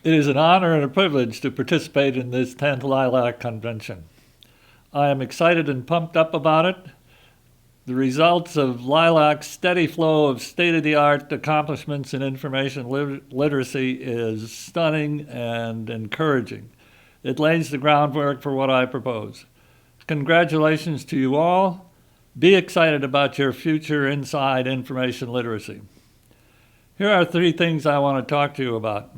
It is an honor and a privilege to participate in this 10th LILAC convention. I am excited and pumped up about it. The results of LILAC's steady flow of state-of-the-art accomplishments in information literacy is stunning and encouraging. It lays the groundwork for what I propose. Congratulations to you all. Be excited about your future inside information literacy. Here are 3 things I want to talk to you about.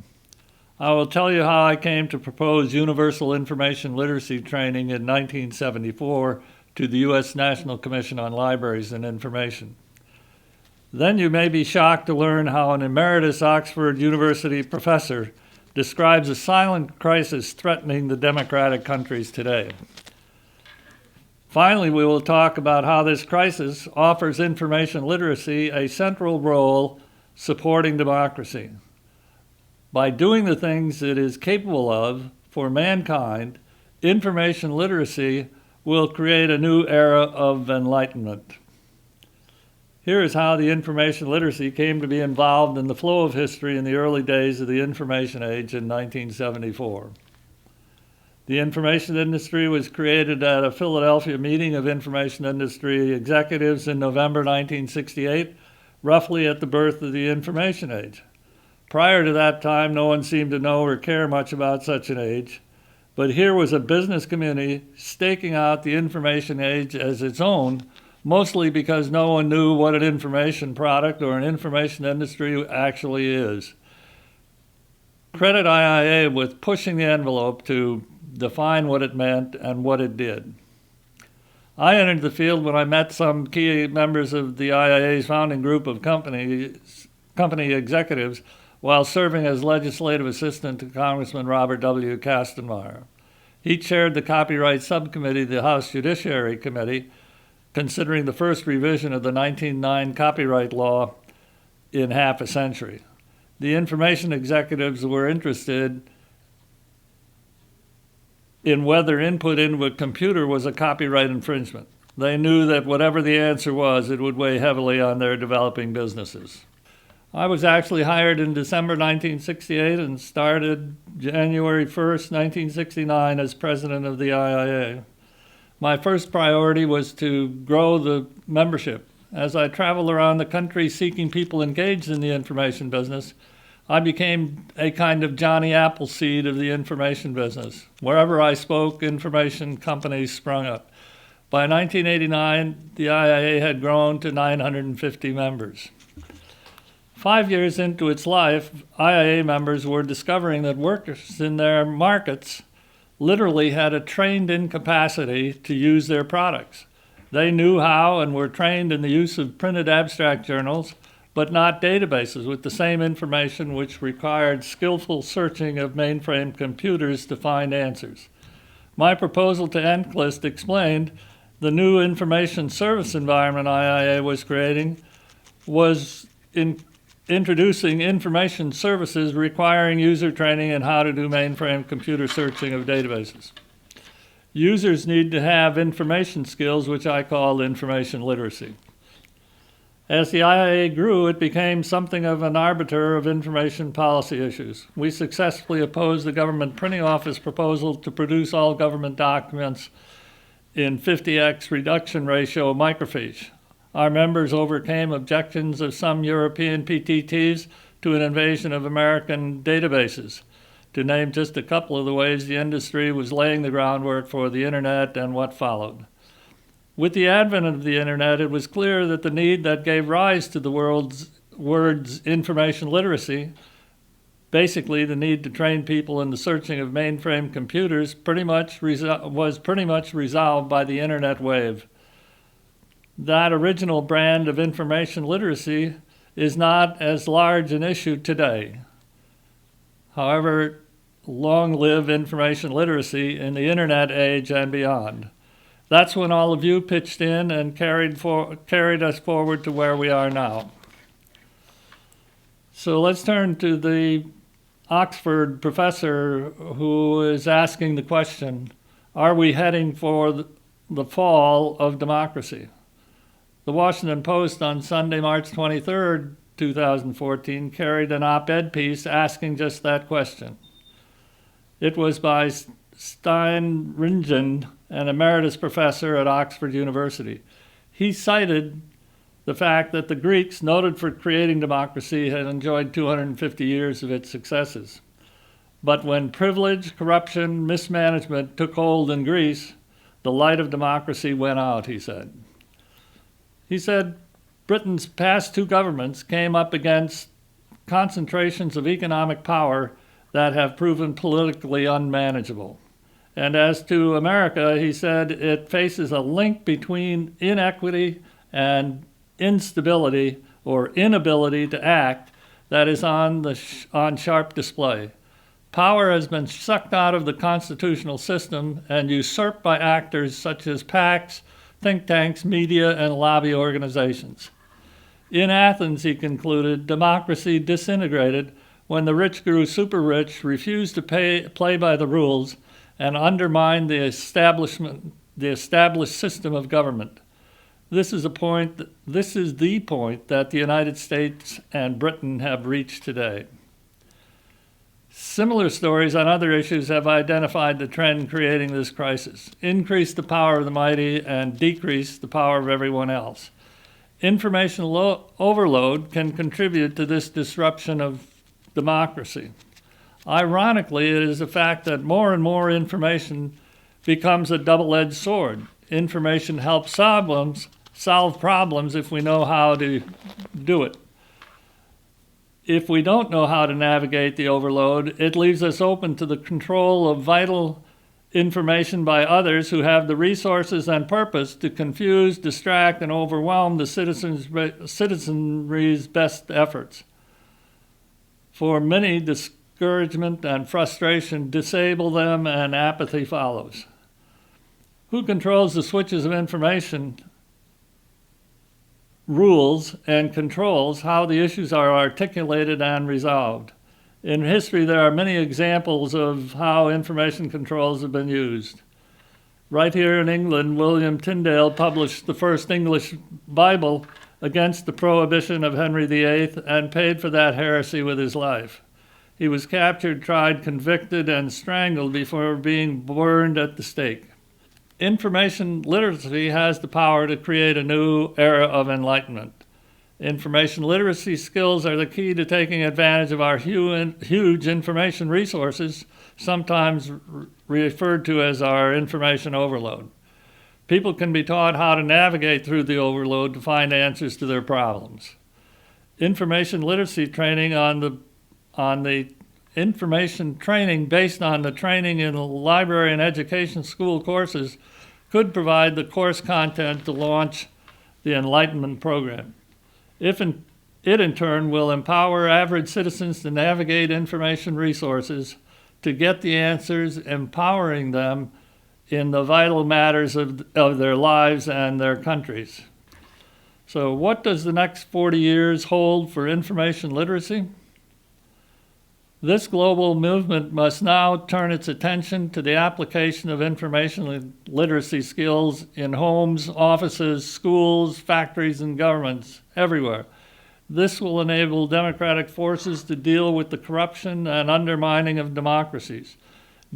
I will tell you how I came to propose universal information literacy training in 1974 to the U.S. National Commission on Libraries and Information. Then you may be shocked to learn how an emeritus Oxford University professor describes a silent crisis threatening the democratic countries today. Finally, we will talk about how this crisis offers information literacy a central role supporting democracy. By doing the things it is capable of for mankind, information literacy will create a new era of enlightenment. Here is how the information literacy came to be involved in the flow of history in the early days of the information age in 1974. The information industry was created at a Philadelphia meeting of information industry executives in November 1968, roughly at the birth of the information age. Prior to that time, no one seemed to know or care much about such an age, but here was a business community staking out the information age as its own, mostly because no one knew what an information product or an information industry actually is. Credit IIA with pushing the envelope to define what it meant and what it did. I entered the field when I met some key members of the IIA's founding group of company executives while serving as legislative assistant to Congressman Robert W. Kastenmeier. He chaired the copyright subcommittee of the House Judiciary Committee, considering the first revision of the 1909 copyright law in half a century. The information executives were interested in whether input into a computer was a copyright infringement. They knew that whatever the answer was, it would weigh heavily on their developing businesses. I was actually hired in December 1968 and started January 1st, 1969 as president of the IIA. My first priority was to grow the membership. As I traveled around the country seeking people engaged in the information business, I became a kind of Johnny Appleseed of the information business. Wherever I spoke, information companies sprung up. By 1989, the IIA had grown to 950 members. 5 years into its life, IIA members were discovering that workers in their markets literally had a trained incapacity to use their products. They knew how and were trained in the use of printed abstract journals, but not databases with the same information, which required skillful searching of mainframe computers to find answers. My proposal to NCLIST explained the new information service environment IIA was creating was introducing information services requiring user training in how to do mainframe computer searching of databases. Users need to have information skills, which I call information literacy. As the IIA grew, it became something of an arbiter of information policy issues. We successfully opposed the government printing office proposal to produce all government documents in 50x reduction ratio microfiche. Our members overcame objections of some European PTTs to an invasion of American databases, to name just a couple of the ways the industry was laying the groundwork for the internet and what followed. With the advent of the internet, it was clear that the need that gave rise to the words information literacy, basically the need to train people in the searching of mainframe computers, was pretty much resolved by the internet wave. That original brand of information literacy is not as large an issue today. However, long live information literacy in the internet age and beyond. That's when all of you pitched in and carried us forward to where we are now. So let's turn to the Oxford professor who is asking the question, are we heading for the fall of democracy? The Washington Post on Sunday, March 23rd, 2014, carried an op-ed piece asking just that question. It was by Steinringen, an emeritus professor at Oxford University. He cited the fact that the Greeks, noted for creating democracy, had enjoyed 250 years of its successes. But when privilege, corruption, mismanagement took hold in Greece, the light of democracy went out, he said. He said Britain's past two governments came up against concentrations of economic power that have proven politically unmanageable. And as to America, he said it faces a link between inequity and instability or inability to act that is on sharp display. Power has been sucked out of the constitutional system and usurped by actors such as PACs, think tanks, media, and lobby organizations. In Athens, he concluded, democracy disintegrated when the rich grew super rich, refused to play by the rules, and undermined the established system of government. This is the point that the United States and Britain have reached today. Similar stories on other issues have identified the trend creating this crisis: increase the power of the mighty and decrease the power of everyone else. Information overload can contribute to this disruption of democracy. Ironically, it is a fact that more and more information becomes a double-edged sword. Information helps solve problems if we know how to do it. If we don't know how to navigate the overload, it leaves us open to the control of vital information by others who have the resources and purpose to confuse, distract, and overwhelm the citizenry's best efforts. For many, discouragement and frustration disable them, and apathy follows. Who controls the switches of information rules and controls how the issues are articulated and resolved. In history, there are many examples of how information controls have been used. Right here in England, William Tyndale published the first English Bible against the prohibition of Henry VIII and paid for that heresy with his life. He was captured, tried, convicted, and strangled before being burned at the stake. Information literacy has the power to create a new era of enlightenment. Information literacy skills are the key to taking advantage of our huge information resources, sometimes referred to as our information overload. People can be taught how to navigate through the overload to find answers to their problems. Information literacy training information training based on the training in library and education school courses could provide the course content to launch the Enlightenment program. It in turn will empower average citizens to navigate information resources, to get the answers, empowering them in the vital matters of their lives and their countries. So what does the next 40 years hold for information literacy? This global movement must now turn its attention to the application of information literacy skills in homes, offices, schools, factories, and governments everywhere. This will enable democratic forces to deal with the corruption and undermining of democracies.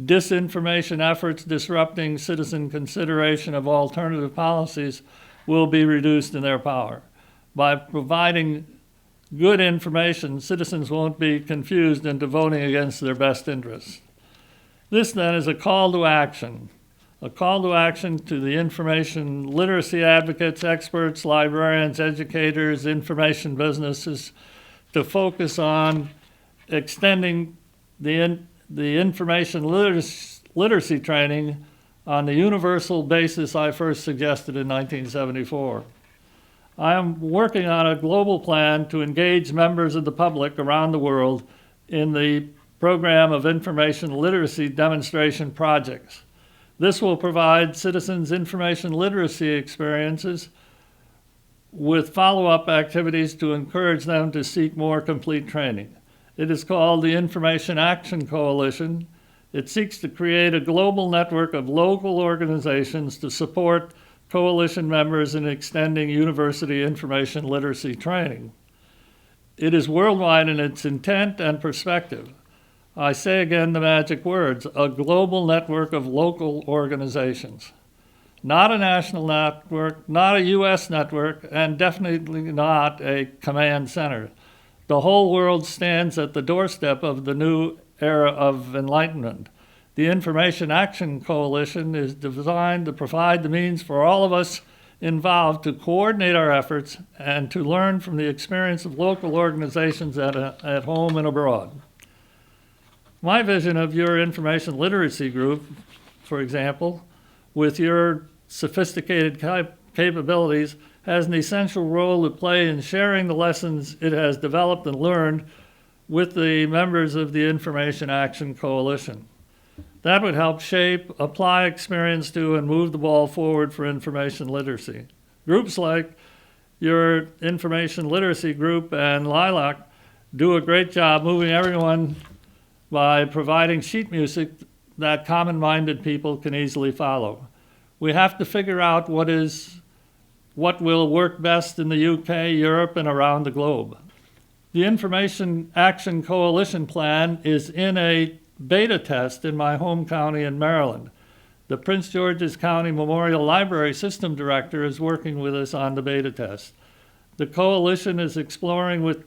Disinformation efforts disrupting citizen consideration of alternative policies will be reduced in their power. By providing good information, citizens won't be confused into voting against their best interests. This then is a call to action to the information literacy advocates, experts, librarians, educators, information businesses to focus on extending the information literacy training on the universal basis I first suggested in 1974. I am working on a global plan to engage members of the public around the world in the program of information literacy demonstration projects. This will provide citizens information literacy experiences with follow-up activities to encourage them to seek more complete training. It is called the Information Action Coalition. It seeks to create a global network of local organizations to support coalition members in extending university information literacy training. It is worldwide in its intent and perspective. I say again the magic words, a global network of local organizations. Not a national network, not a U.S. network, and definitely not a command center. The whole world stands at the doorstep of the new era of enlightenment. The Information Action Coalition is designed to provide the means for all of us involved to coordinate our efforts and to learn from the experience of local organizations at home and abroad. My vision of your information literacy group, for example, with your sophisticated capabilities, has an essential role to play in sharing the lessons it has developed and learned with the members of the Information Action Coalition. That would help shape, apply experience to, and move the ball forward for information literacy. Groups like your Information Literacy Group and LILAC do a great job moving everyone by providing sheet music that common-minded people can easily follow. We have to figure out what will work best in the UK, Europe, and around the globe. The Information Action Coalition plan is in a beta test in my home county in Maryland. The Prince George's County Memorial Library System Director is working with us on the beta test. The coalition is exploring with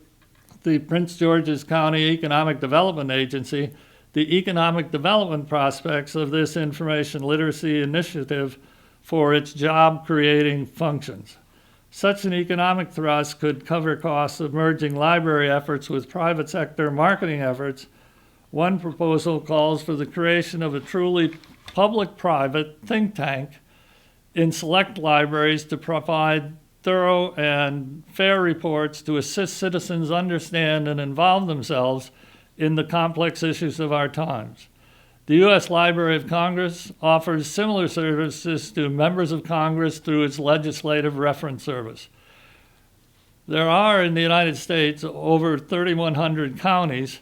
the Prince George's County Economic Development Agency the economic development prospects of this information literacy initiative for its job-creating functions. Such an economic thrust could cover costs of merging library efforts with private sector marketing efforts. One proposal calls for the creation of a truly public-private think tank in select libraries to provide thorough and fair reports to assist citizens understand and involve themselves in the complex issues of our times. The U.S. Library of Congress offers similar services to members of Congress through its Legislative Reference Service. There are in the United States over 3,100 counties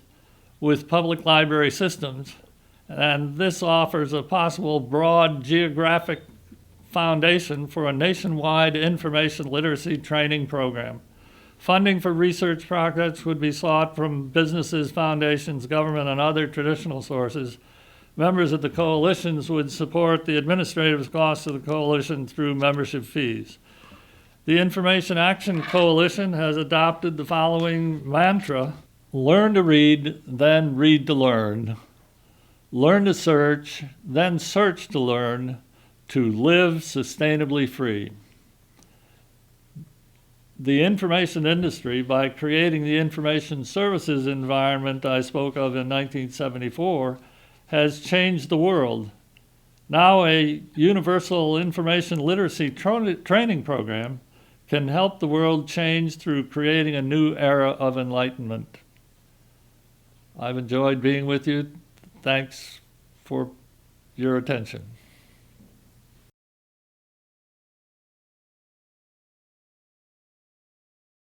with public library systems, and this offers a possible broad geographic foundation for a nationwide information literacy training program. Funding for research projects would be sought from businesses, foundations, government, and other traditional sources. Members of the coalitions would support the administrative costs of the coalition through membership fees. The Information Action Coalition has adopted the following mantra: learn to read, then read to learn. Learn to search, then search to learn, to live sustainably free. The information industry, by creating the information services environment I spoke of in 1974, has changed the world. Now a universal information literacy training program can help the world change through creating a new era of enlightenment. I've enjoyed being with you. Thanks for your attention.